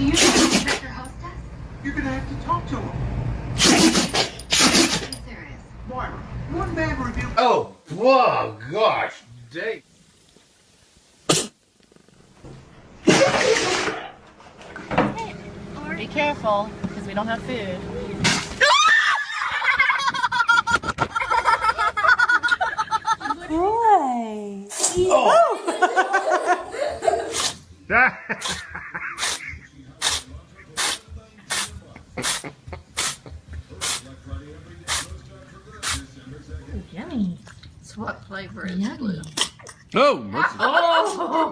Do you know what Dr. Host does? You're gonna have to talk to him. I'm serious. Moira, one bad review. Oh, whoa, gosh, dang. Be careful, because we don't have food. Boy. Yummy. So what flavor is Yummy. blue? Oh, mercy. Oh!